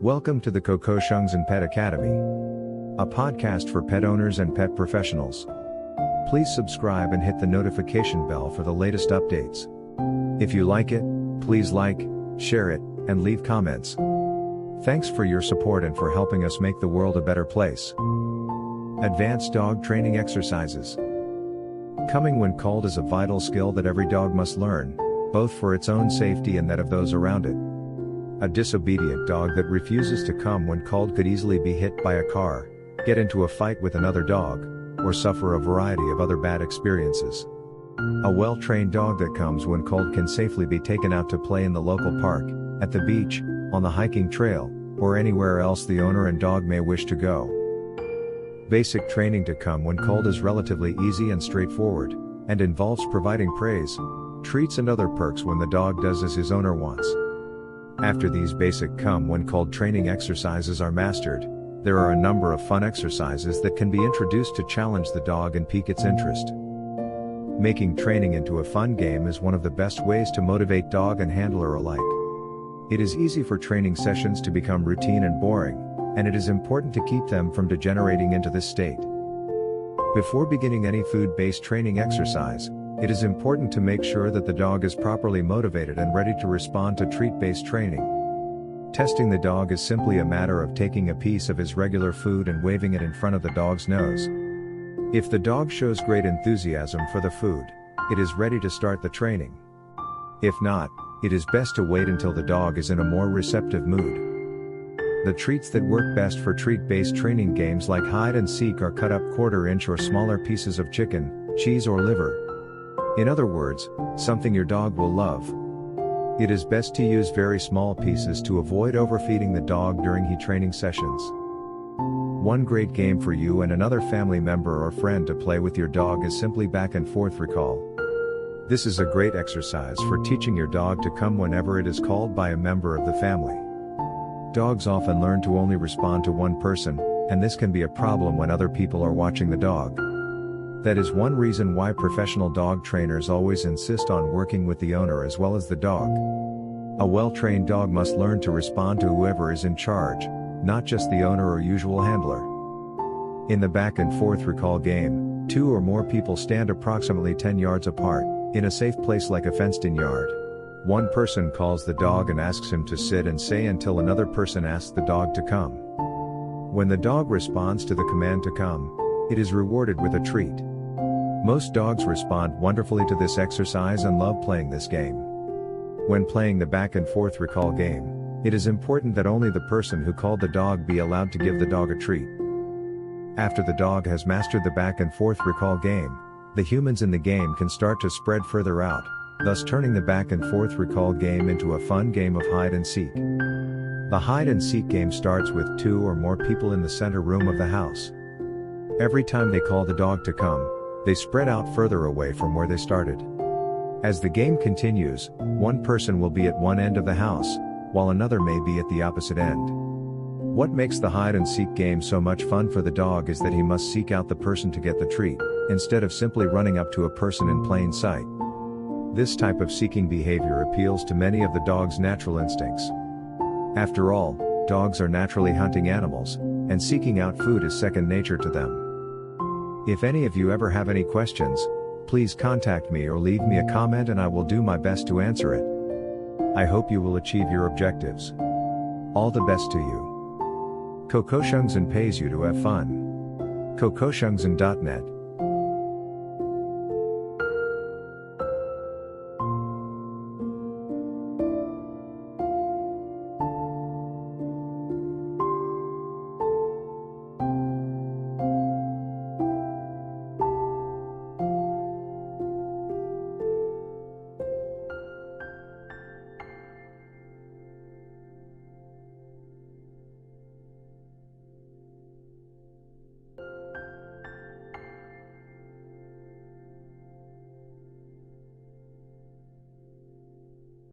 Welcome to the KOKOSHUNGSAN Pet Academy, a podcast for pet owners and pet professionals. Please subscribe and hit the notification bell for the latest updates. If you like it, please like, share it, and leave comments. Thanks for your support and for helping us make the world a better place. Advanced dog training exercises. Coming when called is a vital skill that every dog must learn, both for its own safety and that of those around it. A disobedient dog that refuses to come when called could easily be hit by a car, get into a fight with another dog, or suffer a variety of other bad experiences. A well-trained dog that comes when called can safely be taken out to play in the local park, at the beach, on the hiking trail, or anywhere else the owner and dog may wish to go. Basic training to come when called is relatively easy and straightforward, and involves providing praise, treats and other perks when the dog does as his owner wants. After these basic come when called training exercises are mastered, there are a number of fun exercises that can be introduced to challenge the dog and pique its interest. Making training into a fun game is one of the best ways to motivate dog and handler alike. It is easy for training sessions to become routine and boring, and it is important to keep them from degenerating into this state. Before beginning any food-based training exercise, it is important to make sure that the dog is properly motivated and ready to respond to treat-based training. Testing the dog is simply a matter of taking a piece of his regular food and waving it in front of the dog's nose. If the dog shows great enthusiasm for the food, it is ready to start the training. If not, it is best to wait until the dog is in a more receptive mood. The treats that work best for treat-based training games like hide and seek are cut up quarter-inch or smaller pieces of chicken, cheese or liver. In other words, something your dog will love. It is best to use very small pieces to avoid overfeeding the dog during training sessions. One great game for you and another family member or friend to play with your dog is simply back and forth recall. This is a great exercise for teaching your dog to come whenever it is called by a member of the family. Dogs often learn to only respond to one person, and this can be a problem when other people are watching the dog. That is one reason why professional dog trainers always insist on working with the owner as well as the dog. A well-trained dog must learn to respond to whoever is in charge, not just the owner or usual handler. In the back and forth recall game, 2 or more people stand approximately 10 yards apart, in a safe place like a fenced-in yard. One person calls the dog and asks him to sit and stay until another person asks the dog to come. When the dog responds to the command to come, it is rewarded with a treat. Most dogs respond wonderfully to this exercise and love playing this game. When playing the back and forth recall game, it is important that only the person who called the dog be allowed to give the dog a treat. After the dog has mastered the back and forth recall game, the humans in the game can start to spread further out, thus turning the back and forth recall game into a fun game of hide and seek. The hide and seek game starts with 2 or more people in the center room of the house. Every time they call the dog to come, they spread out further away from where they started. As the game continues, one person will be at one end of the house, while another may be at the opposite end. What makes the hide and seek game so much fun for the dog is that he must seek out the person to get the treat, instead of simply running up to a person in plain sight. This type of seeking behavior appeals to many of the dog's natural instincts. After all, dogs are naturally hunting animals, and seeking out food is second nature to them. If any of you ever have any questions, please contact me or leave me a comment and I will do my best to answer it. I hope you will achieve your objectives. All the best to you. KOKOSHUNGSAN pays you to have fun. KOKOSHUNGSAN.net